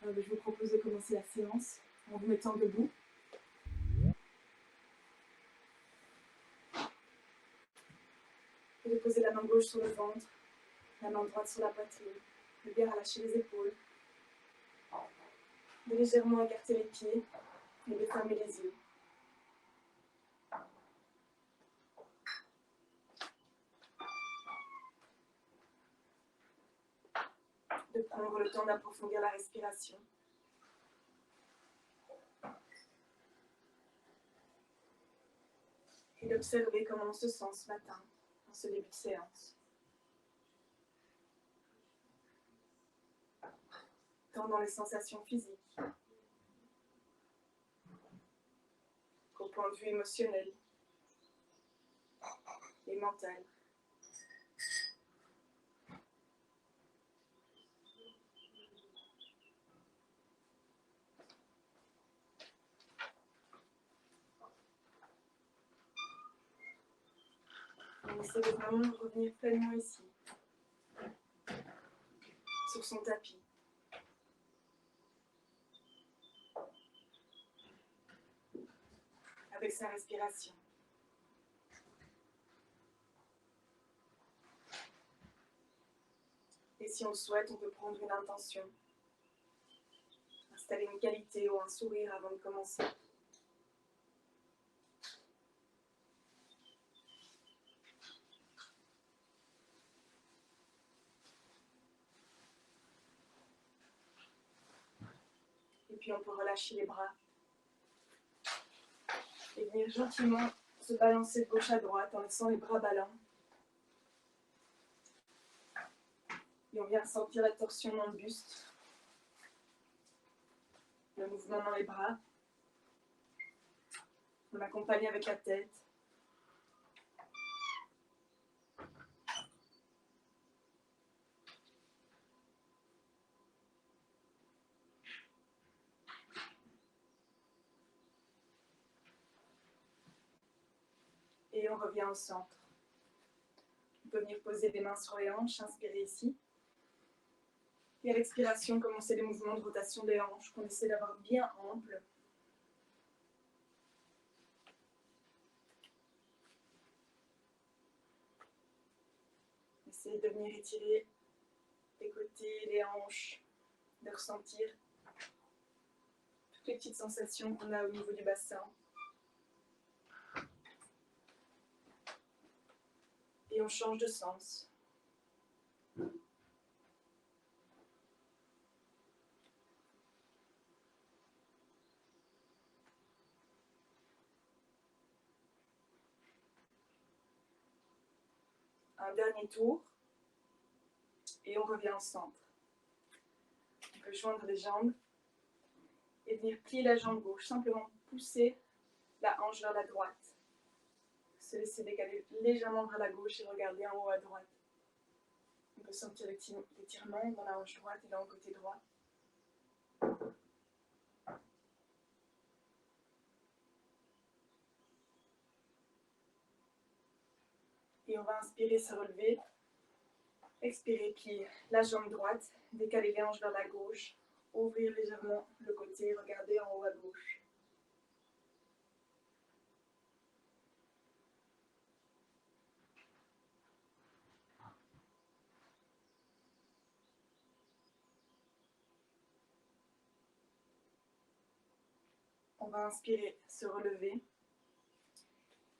Je vous propose de commencer la séance en vous mettant debout. Et de poser la main gauche sur le ventre, la main droite sur la poitrine, de bien relâcher les épaules, de légèrement écarter les pieds et de fermer les yeux. De prendre le temps d'approfondir la respiration. Et d'observer comment on se sent ce matin, en ce début de séance. Tant dans les sensations physiques qu'au point de vue émotionnel et mental. On essaie de vraiment revenir pleinement ici, sur son tapis. Avec sa respiration. Et si on le souhaite, on peut prendre une intention, installer une qualité ou un sourire avant de commencer. Et puis on peut relâcher les bras et venir gentiment se balancer de gauche à droite en laissant les bras ballants. Et on vient sentir la torsion dans le buste, le mouvement dans les bras. On accompagne avec la tête. Et on revient au centre. On peut venir poser les mains sur les hanches, inspirer ici. Et à l'expiration, commencer les mouvements de rotation des hanches qu'on essaie d'avoir bien amples. Essayez de venir étirer les côtés, les hanches, de ressentir toutes les petites sensations qu'on a au niveau du bassin. Et on change de sens. Un dernier tour. Et on revient au centre. On peut joindre les jambes et venir plier la jambe gauche. Simplement pousser la hanche vers la droite. Se laisser décaler légèrement vers la gauche et regarder en haut à droite. On peut sentir l'étirement dans la hanche droite et dans le côté droit. Et on va inspirer, se relever. Expirer, plier la jambe droite, décaler les hanches vers la gauche, ouvrir légèrement le côté, regarder en haut à gauche. On va inspirer, se relever.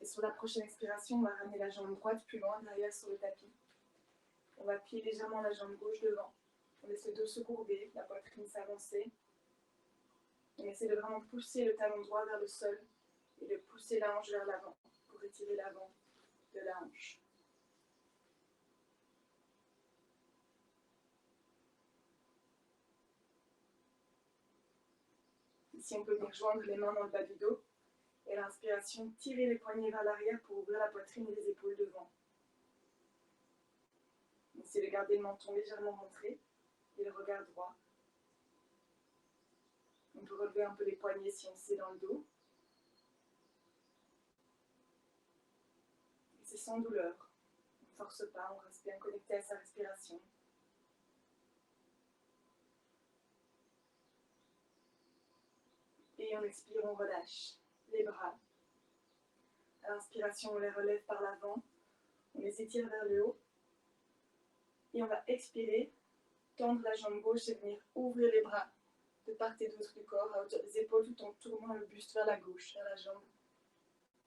Et sur la prochaine expiration, on va ramener la jambe droite plus loin derrière sur le tapis. On va plier légèrement la jambe gauche devant. On laisse le dos se courber, la poitrine s'avancer. On essaie de vraiment pousser le talon droit vers le sol et de pousser la hanche vers l'avant pour étirer l'avant de la hanche. Ici, on peut venir joindre les mains dans le bas du dos. Et à l'inspiration, tirer les poignets vers l'arrière pour ouvrir la poitrine et les épaules devant. Essayez de garder le menton légèrement rentré et le regard droit. On peut relever un peu les poignets si on sait dans le dos. Et c'est sans douleur. On ne force pas, on reste bien connecté à sa respiration. Et on expire, on relâche les bras. À l'inspiration, on les relève par l'avant, on les étire vers le haut. Et on va expirer, tendre la jambe gauche et venir ouvrir les bras de part et d'autre du corps, à hauteur des épaules, tout en tournant le buste vers la gauche, vers la jambe,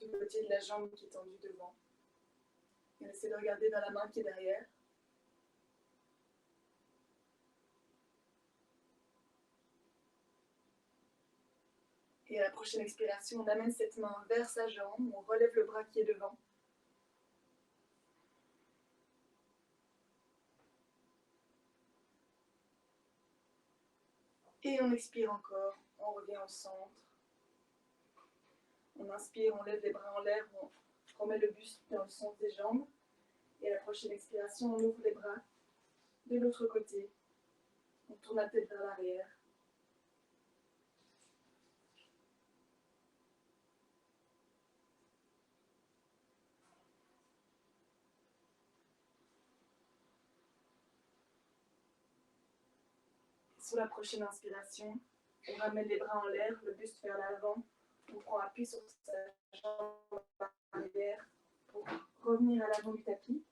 du côté de la jambe qui est tendue devant. Et on essaie de regarder vers la main qui est derrière. Et à la prochaine expiration, on amène cette main vers sa jambe, on relève le bras qui est devant. Et on expire encore, on revient au centre. On inspire, on lève les bras en l'air, on remet le buste dans le sens des jambes. Et à la prochaine expiration, on ouvre les bras de l'autre côté. On tourne la tête vers l'arrière. Sur la prochaine inspiration, on ramène les bras en l'air, le buste vers l'avant. On prend appui sur sa jambe arrière pour revenir à l'avant du tapis.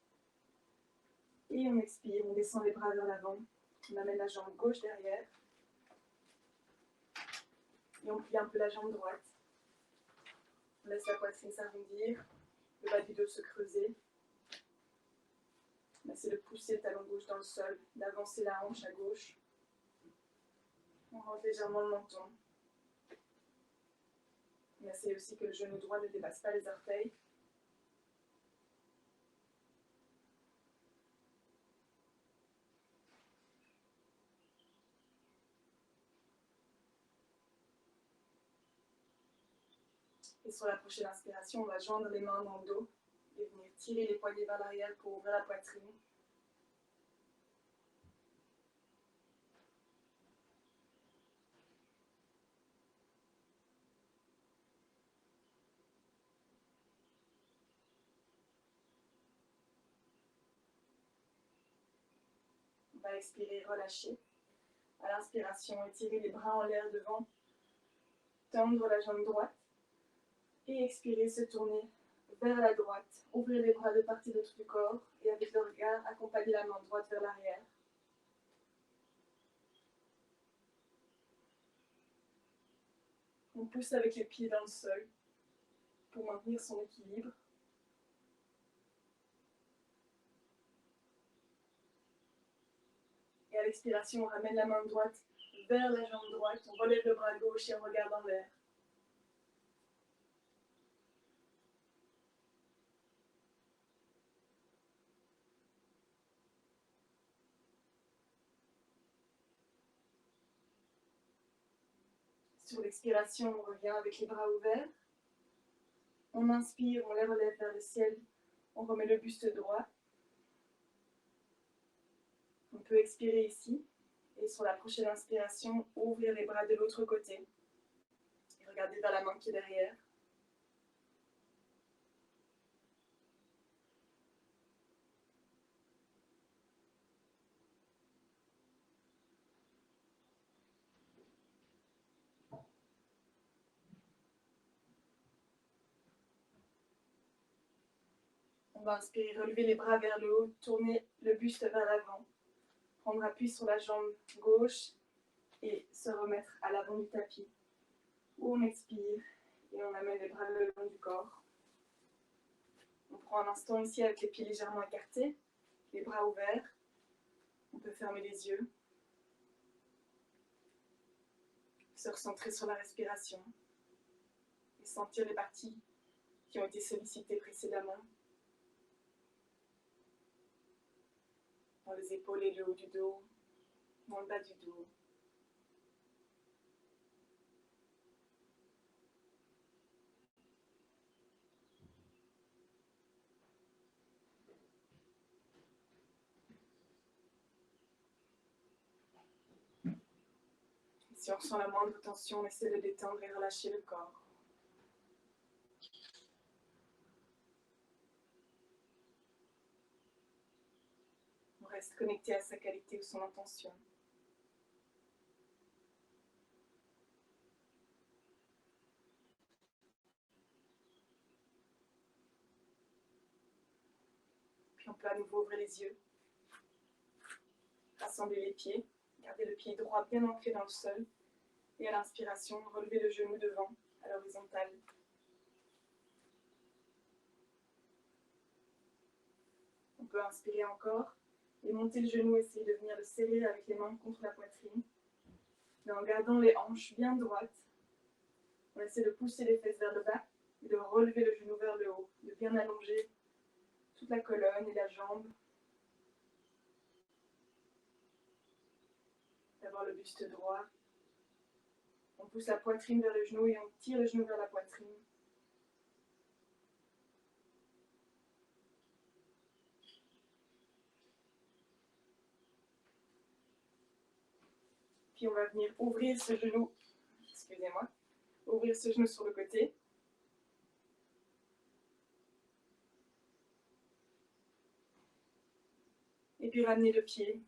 Et on expire, on descend les bras vers l'avant. On amène la jambe gauche derrière. Et on plie un peu la jambe droite. On laisse la poitrine s'arrondir, le bas du dos se creuser. On essaie de pousser le talon gauche dans le sol, d'avancer la hanche à gauche. On rentre légèrement le menton. On essaie aussi que le genou droit ne dépasse pas les orteils. Et sur la prochaine inspiration, on va joindre les mains dans le dos et venir tirer les poignets vers l'arrière pour ouvrir la poitrine. On va expirer, relâcher. À l'inspiration, étirer les bras en l'air devant, tendre la jambe droite. Et expirer, se tourner vers la droite. Ouvrir les bras de part et d'autre du corps. Et avec le regard, accompagner la main droite vers l'arrière. On pousse avec les pieds dans le sol pour maintenir son équilibre. Et à l'expiration, on ramène la main droite vers la jambe droite. On relève le bras gauche et on regarde en l'air. Sur l'expiration, on revient avec les bras ouverts. On inspire, on les relève vers le ciel. On remet le buste droit. On peut expirer ici. Et sur la prochaine inspiration, ouvrir les bras de l'autre côté. Et regarder vers la main qui est derrière. On va inspirer, relever les bras vers le haut, tourner le buste vers l'avant. Prendre appui sur la jambe gauche et se remettre à l'avant du tapis. Où on expire et on amène les bras le long du corps. On prend un instant ici avec les pieds légèrement écartés, les bras ouverts. On peut fermer les yeux. Se recentrer sur la respiration et sentir les parties qui ont été sollicitées précédemment. Dans les épaules et le haut du dos, dans le bas du dos. Si on ressent la moindre tension, on essaie de détendre et relâcher le corps. On reste connecté à sa qualité ou son intention. Puis on peut à nouveau ouvrir les yeux. Rassembler les pieds. Gardez le pied droit bien ancré dans le sol. Et à l'inspiration, relevez le genou devant à l'horizontale. On peut inspirer encore et monter le genou, essayer de venir le serrer avec les mains contre la poitrine. Mais en gardant les hanches bien droites, on essaie de pousser les fesses vers le bas et de relever le genou vers le haut, de bien allonger toute la colonne et la jambe, d'avoir le buste droit. On pousse la poitrine vers le genou et on tire le genou vers la poitrine. Puis on va venir ouvrir ce genou, excusez-moi, ouvrir ce genou sur le côté. Et puis ramener le pied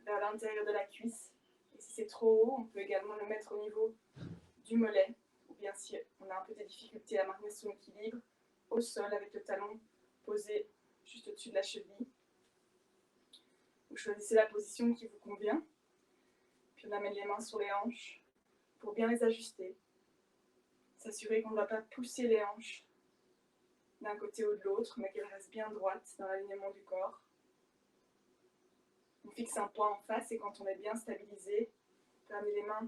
vers l'intérieur de la cuisse. Et si c'est trop haut, on peut également le mettre au niveau du mollet. Ou bien si on a un peu de difficulté à maintenir son équilibre, au sol avec le talon posé juste au-dessus de la cheville. Vous choisissez la position qui vous convient. Puis on amène les mains sur les hanches pour bien les ajuster. S'assurer qu'on ne va pas pousser les hanches d'un côté ou de l'autre, mais qu'elles restent bien droites dans l'alignement du corps. On fixe un point en face et quand on est bien stabilisé, on peut amener les mains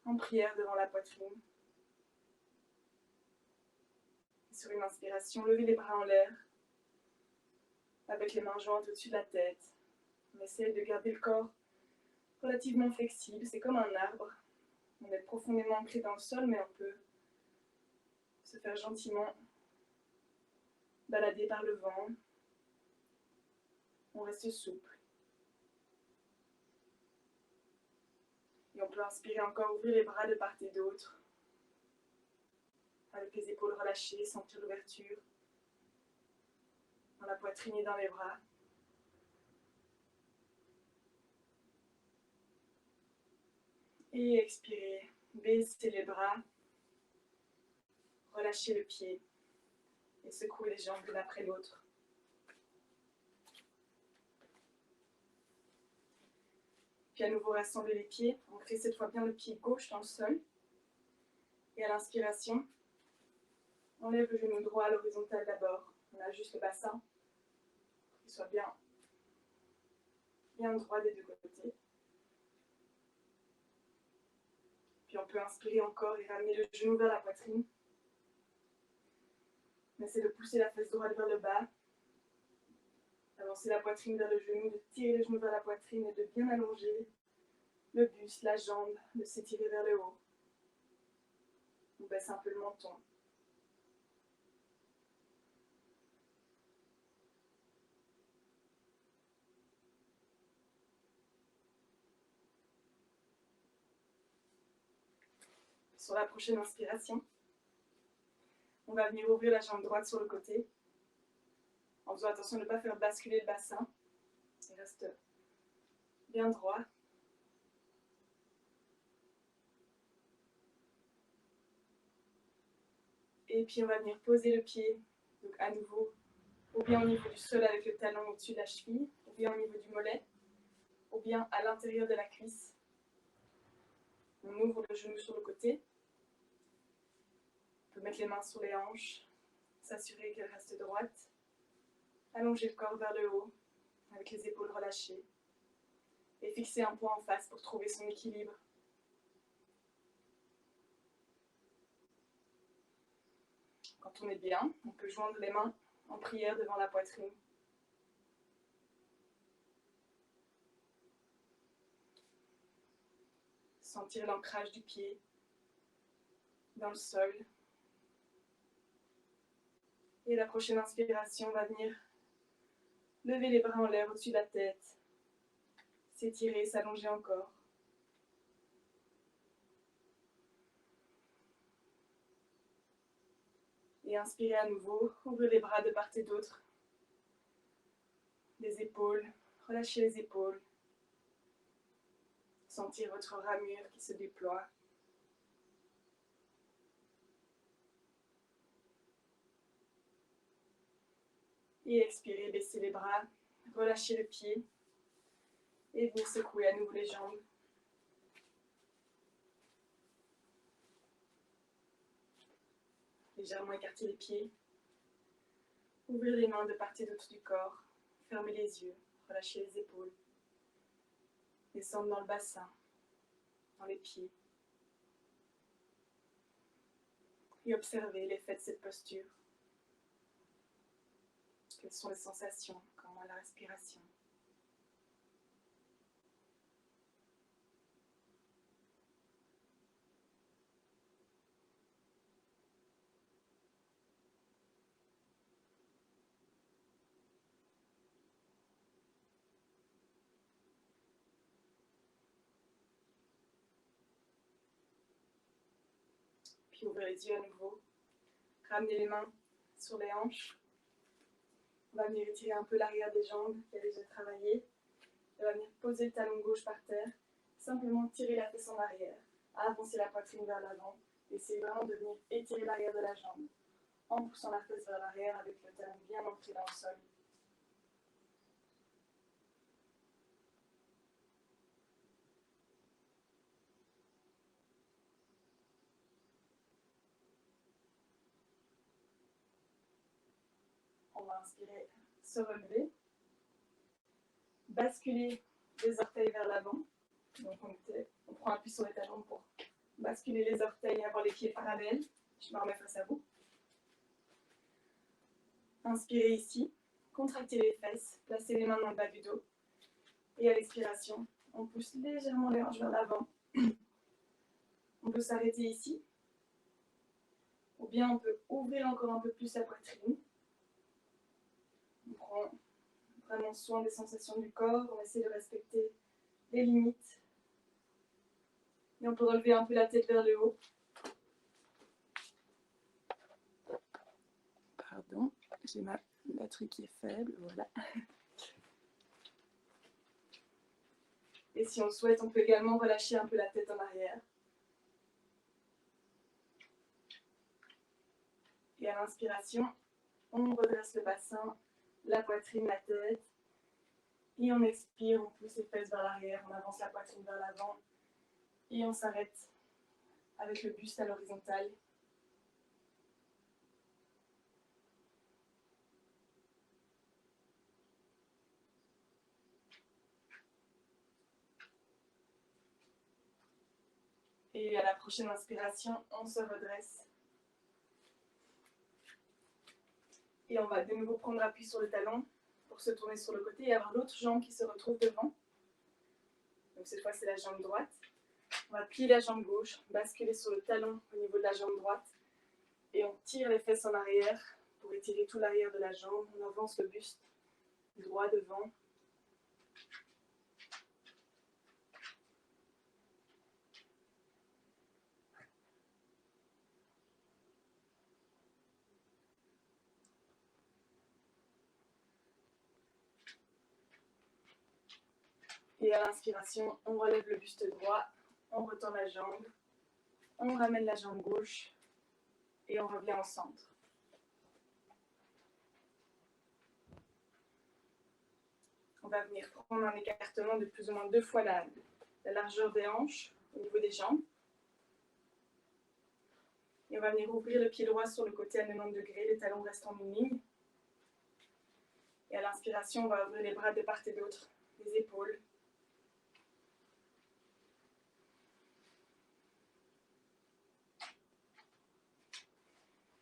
en prière devant la poitrine. Et sur une inspiration, levez les bras en l'air avec les mains jointes au-dessus de la tête. On essaie de garder le corps relativement flexible, c'est comme un arbre. On est profondément ancré dans le sol, mais on peut se faire gentiment balader par le vent. On reste souple. Et on peut inspirer encore, ouvrir les bras de part et d'autre. Avec les épaules relâchées, sentir l'ouverture dans la poitrine et dans les bras. Et expirer, baisser les bras, relâcher le pied et secouer les jambes l'une après l'autre. Puis à nouveau rassembler les pieds, ancrer cette fois bien le pied gauche dans le sol. Et à l'inspiration, on lève le genou droit à l'horizontale d'abord. On ajuste le bassin, pour qu'il soit bien droit des deux côtés. Puis on peut inspirer encore et ramener le genou vers la poitrine. On essaie de pousser la fesse droite vers le bas. Avancer la poitrine vers le genou, de tirer le genou vers la poitrine et de bien allonger le buste, la jambe, de s'étirer vers le haut. On baisse un peu le menton. Sur la prochaine inspiration, on va venir ouvrir la jambe droite sur le côté, en faisant attention de ne pas faire basculer le bassin. Il reste bien droit. Et puis on va venir poser le pied, donc à nouveau, ou bien au niveau du sol avec le talon au-dessus de la cheville, ou bien au niveau du mollet, ou bien à l'intérieur de la cuisse. On ouvre le genou sur le côté. On peut mettre les mains sur les hanches, s'assurer qu'elles restent droites. Allonger le corps vers le haut, avec les épaules relâchées. Et fixer un point en face pour trouver son équilibre. Quand on est bien, on peut joindre les mains en prière devant la poitrine. Sentir l'ancrage du pied dans le sol. Et la prochaine inspiration va venir lever les bras en l'air au-dessus de la tête. S'étirer, s'allonger encore. Et inspirer à nouveau, ouvrir les bras de part et d'autre. Les épaules, relâchez les épaules. Sentir votre ramure qui se déploie. Et expirez, baissez les bras, relâchez le pied. Et venez secouer à nouveau les jambes. Légèrement écarter les pieds. Ouvrir les mains de part et d'autre du corps. Fermez les yeux, relâchez les épaules. Descendre dans le bassin, dans les pieds. Et observez l'effet de cette posture. Quelles sont les sensations, comment la respiration. Puis ouvrez les yeux à nouveau. Ramenez les mains sur les hanches. On va venir étirer un peu l'arrière des jambes qui a déjà travaillé. On va venir poser le talon gauche par terre. Simplement tirer la fesse en arrière. Avancer la poitrine vers l'avant. Essayez vraiment de venir étirer l'arrière de la jambe. En poussant la fesse vers l'arrière avec le talon bien ancré dans le sol. On va inspirer, se relever. Basculer les orteils vers l'avant. Donc on prend appui sur les talons pour basculer les orteils et avoir les pieds parallèles. Je me remets face à vous. Inspirez ici, contractez les fesses, placez les mains dans le bas du dos. Et à l'expiration, on pousse légèrement les hanches vers l'avant. On peut s'arrêter ici. Ou bien on peut ouvrir encore un peu plus la poitrine. On prend vraiment soin des sensations du corps. On essaie de respecter les limites. Et on peut relever un peu la tête vers le haut. Pardon, j'ai ma batterie qui est faible, voilà. Et si on le souhaite, on peut également relâcher un peu la tête en arrière. Et à l'inspiration, on redresse le bassin, la poitrine, la tête. Et on expire, on pousse les fesses vers l'arrière, on avance la poitrine vers l'avant. Et on s'arrête avec le buste à l'horizontale. Et à la prochaine inspiration, on se redresse. Et on va de nouveau prendre appui sur le talon pour se tourner sur le côté et avoir l'autre jambe qui se retrouve devant. Donc cette fois, c'est la jambe droite. On va plier la jambe gauche, basculer sur le talon au niveau de la jambe droite. Et on tire les fesses en arrière pour étirer tout l'arrière de la jambe. On avance le buste droit devant. Et à l'inspiration, on relève le buste droit, on retend la jambe, on ramène la jambe gauche et on revient au centre. On va venir prendre un écartement de plus ou moins 2 fois la largeur des hanches au niveau des jambes. Et on va venir ouvrir le pied droit sur le côté à 90 degrés, les talons restent en une ligne. Et à l'inspiration, on va ouvrir les bras de part et d'autre, les épaules.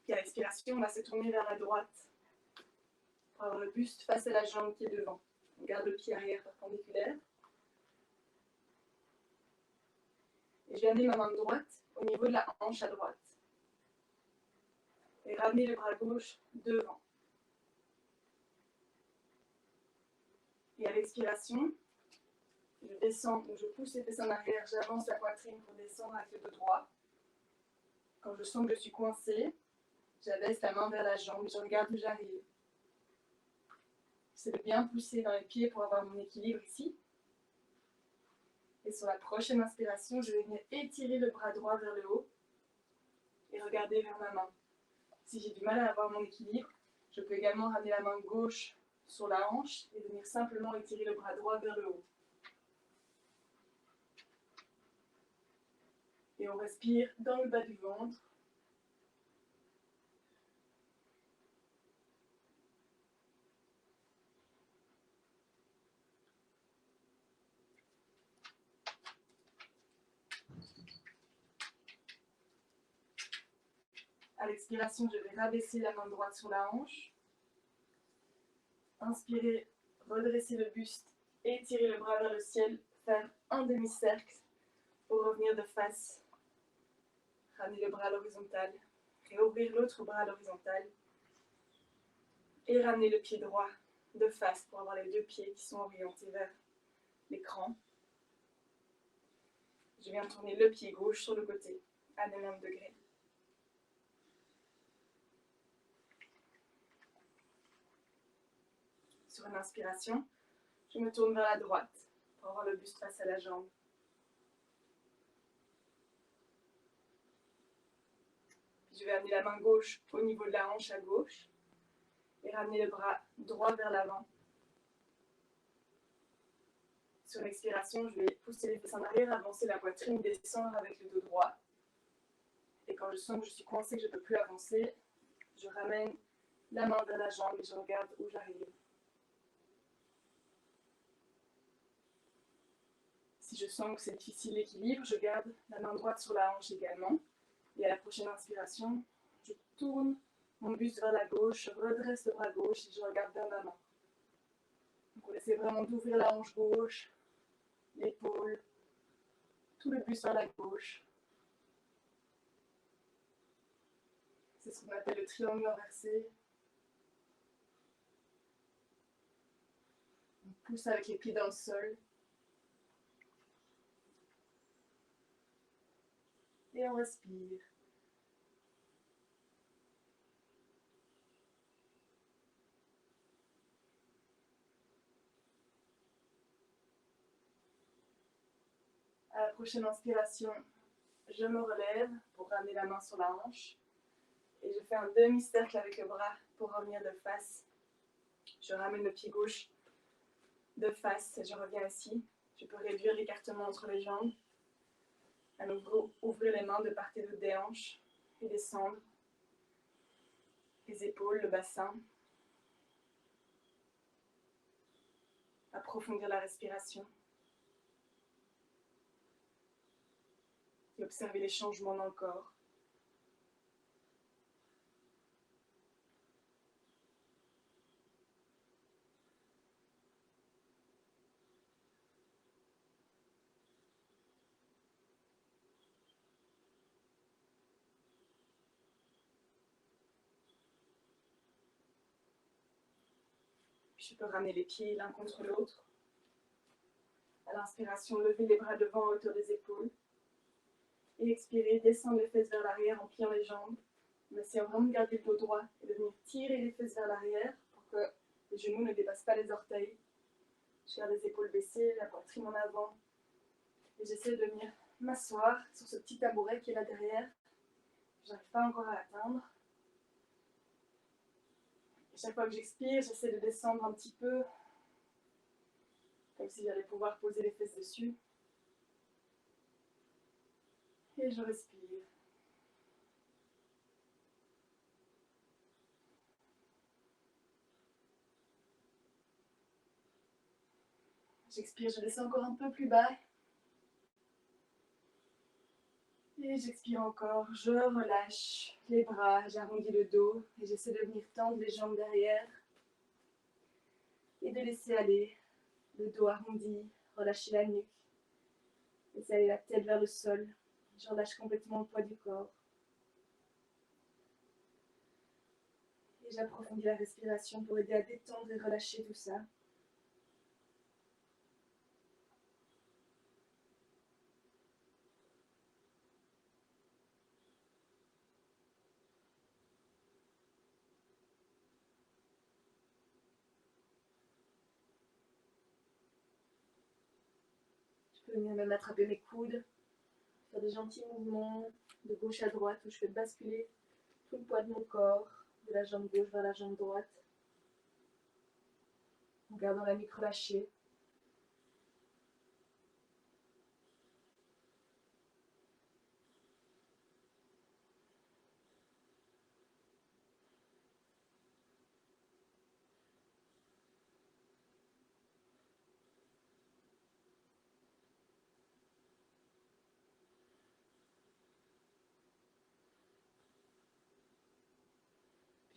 Et à l'expiration, on va se tourner vers la droite pour avoir le buste face à la jambe qui est devant. On garde le pied arrière perpendiculaire. Et je vais amener ma main droite au niveau de la hanche à droite. Et ramener le bras gauche devant. Et à l'expiration, je descends, donc je pousse les fesses en arrière, j'avance la poitrine pour descendre avec le dos droit. Quand je sens que je suis coincée, j'abaisse la main vers la jambe, je regarde où j'arrive. J'essaie de bien pousser dans les pieds pour avoir mon équilibre ici. Et sur la prochaine inspiration, je vais venir étirer le bras droit vers le haut et regarder vers ma main. Si j'ai du mal à avoir mon équilibre, Je peux également ramener la main gauche sur la hanche et venir simplement étirer le bras droit vers le haut. Et on respire dans le bas du ventre. À l'expiration, je vais rabaisser la main droite sur la hanche. Inspirez, redressez le buste, étirez le bras vers le ciel, faire un demi-cercle pour revenir de face. Ramenez le bras à l'horizontale, réouvrir l'autre bras à l'horizontale et ramenez le pied droit de face pour avoir les deux pieds qui sont orientés vers l'écran. Je viens tourner le pied gauche sur le côté à 90 degrés. Sur une inspiration, je me tourne vers la droite pour avoir le buste face à la jambe. Puis je vais amener la main gauche au niveau de la hanche à gauche et ramener le bras droit vers l'avant. Sur l'expiration, je vais pousser les fesses en arrière, avancer la poitrine, descendre avec le dos droit. Et quand je sens que je suis coincée, que je ne peux plus avancer, je ramène la main vers la jambe et je regarde où j'arrive. Si je sens que c'est difficile l'équilibre, je garde la main droite sur la hanche également. Et à la prochaine inspiration, je tourne mon buste vers la gauche, je redresse le bras gauche et je regarde vers ma main. Donc on essaie vraiment d'ouvrir la hanche gauche, l'épaule, tout le buste vers la gauche. C'est ce qu'on appelle le triangle inversé. On pousse avec les pieds dans le sol. Et on respire. À la prochaine inspiration, je me relève pour ramener la main sur la hanche. Et je fais un demi-cercle avec le bras pour revenir de face. Je ramène le pied gauche de face et je reviens ici. Je peux réduire l'écartement entre les jambes. À nouveau, ouvrir les mains de part et d'autre des hanches et descendre. Les épaules, le bassin. Approfondir la respiration. Et observer les changements dans le corps. Je peux ramener les pieds l'un contre l'autre. À l'inspiration, lever les bras devant à hauteur des épaules. Et expirer, descendre les fesses vers l'arrière en pliant les jambes. En essayant vraiment de garder le dos droit et de venir tirer les fesses vers l'arrière pour que les genoux ne dépassent pas les orteils. Je garde les épaules baissées, la poitrine en avant. Et j'essaie de venir m'asseoir sur ce petit tabouret qui est là derrière. Je n'arrive pas encore à l'atteindre. Chaque fois que j'expire, j'essaie de descendre un petit peu, comme si j'allais pouvoir poser les fesses dessus. Et je respire. J'expire, je descends encore un peu plus bas. Et j'expire encore, je relâche les bras, j'arrondis le dos et j'essaie de venir tendre les jambes derrière. Et de laisser aller le dos arrondi, relâcher la nuque. Laisser aller la tête vers le sol. Je relâche complètement le poids du corps. Et j'approfondis la respiration pour aider à détendre et relâcher tout ça. Je peux venir même attraper mes coudes, faire des gentils mouvements de gauche à droite où je fais basculer tout le poids de mon corps de la jambe gauche vers la jambe droite, en gardant la nuque relâchée.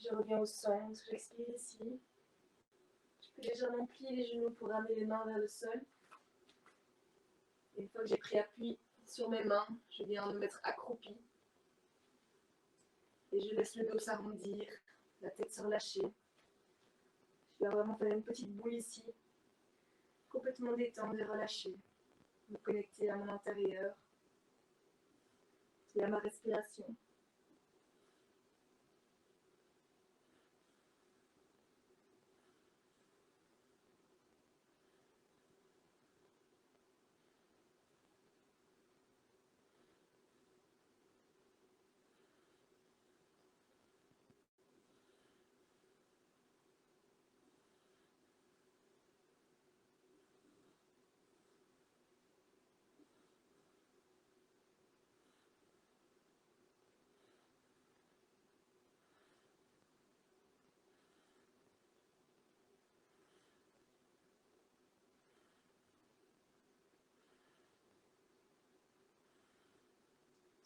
Je reviens au centre, j'expire ici. Je peux légèrement plier les genoux pour ramener les mains vers le sol. Et une fois que j'ai pris appui sur mes mains, je viens me mettre accroupi. Et je laisse le dos s'arrondir, la tête se relâcher. Je viens vraiment faire une petite boule ici, complètement détendre et relâcher. Me connecter à mon intérieur et à ma respiration.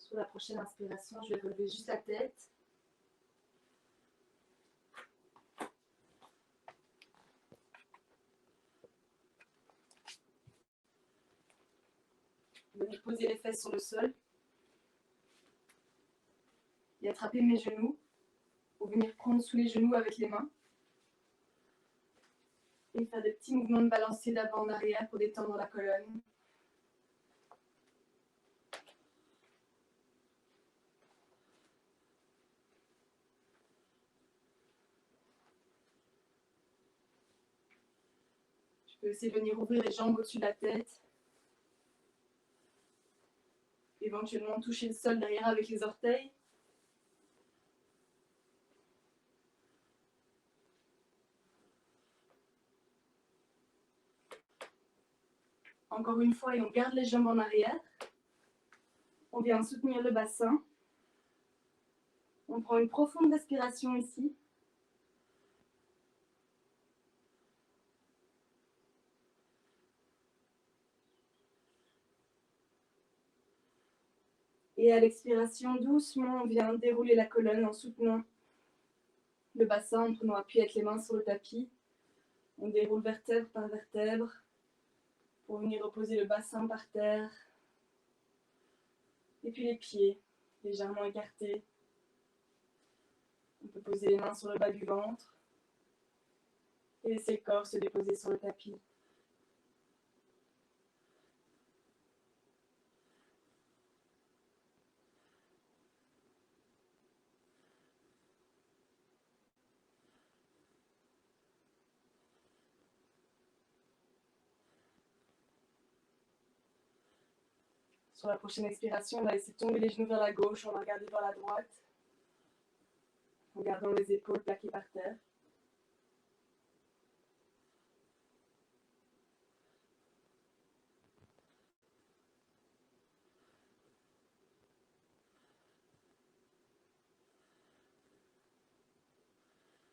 Sur la prochaine inspiration, je vais relever juste la tête. Venir poser les fesses sur le sol. Et attraper mes genoux. Ou venir prendre sous les genoux avec les mains. Et faire des petits mouvements de balancier d'avant en arrière pour détendre la colonne. Je peux essayer de venir ouvrir les jambes au-dessus de la tête. Éventuellement toucher le sol derrière avec les orteils. Encore une fois, et on garde les jambes en arrière. On vient soutenir le bassin. On prend une profonde respiration ici. Et à l'expiration, doucement, on vient dérouler la colonne en soutenant le bassin, en prenant appui avec les mains sur le tapis. On déroule vertèbre par vertèbre pour venir reposer le bassin par terre. Et puis les pieds, légèrement écartés. On peut poser les mains sur le bas du ventre et laisser le corps se déposer sur le tapis. Sur la prochaine expiration, on va laisser tomber les genoux vers la gauche, on va regarder vers la droite, en gardant les épaules plaquées par terre.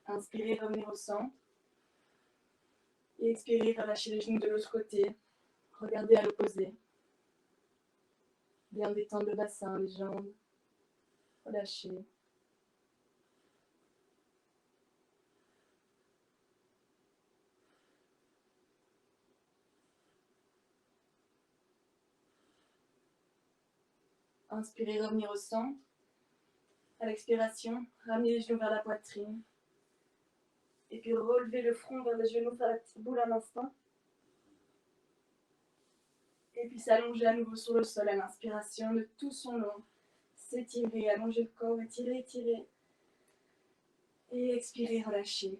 Inspirez, revenir au centre. Et expirez, relâchez les genoux de l'autre côté. Regardez à l'opposé. Bien détendre le bassin, les jambes. Relâchez. Inspirez, revenir au centre. À l'expiration, ramenez les genoux vers la poitrine. Et puis relevez le front vers les genoux, faire la petite boule un instant. Et puis s'allonger à nouveau sur le sol à l'inspiration de tout son long. S'étirer, allonger le corps, étirer, étirer. Et expirer, relâcher.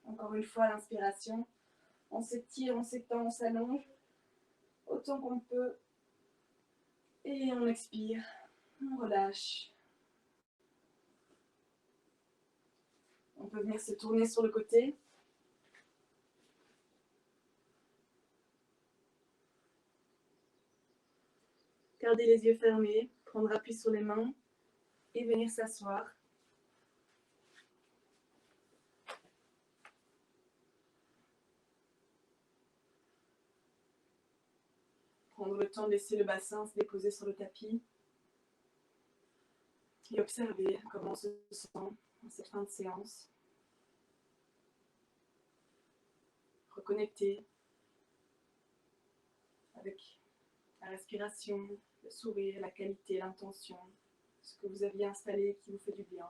Encore une fois, à l'inspiration, on s'étire, on s'étend, on s'allonge autant qu'on peut. Et on expire, on relâche. peut venir se tourner sur le côté. Garder les yeux fermés, prendre appui sur les mains et venir s'asseoir. Prendre le temps de laisser le bassin se déposer sur le tapis et observer comment on se sent en cette fin de séance. Reconnecter avec la respiration, le sourire, la qualité, l'intention, ce que vous aviez installé qui vous fait du bien.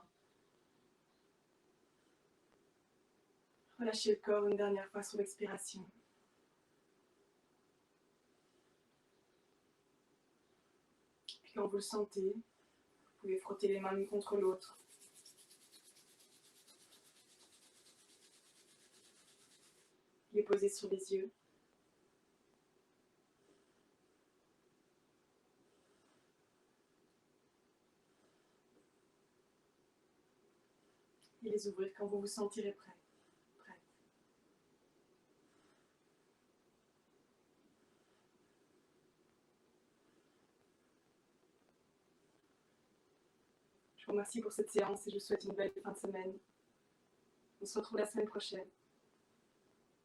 Relâchez le corps une dernière fois sur l'expiration. Puis quand vous le sentez, vous pouvez frotter les mains l'une contre l'autre. Les poser sur les yeux. Et les ouvrir quand vous vous sentirez prêt. Je vous remercie pour cette séance et je vous souhaite une belle fin de semaine. On se retrouve la semaine prochaine.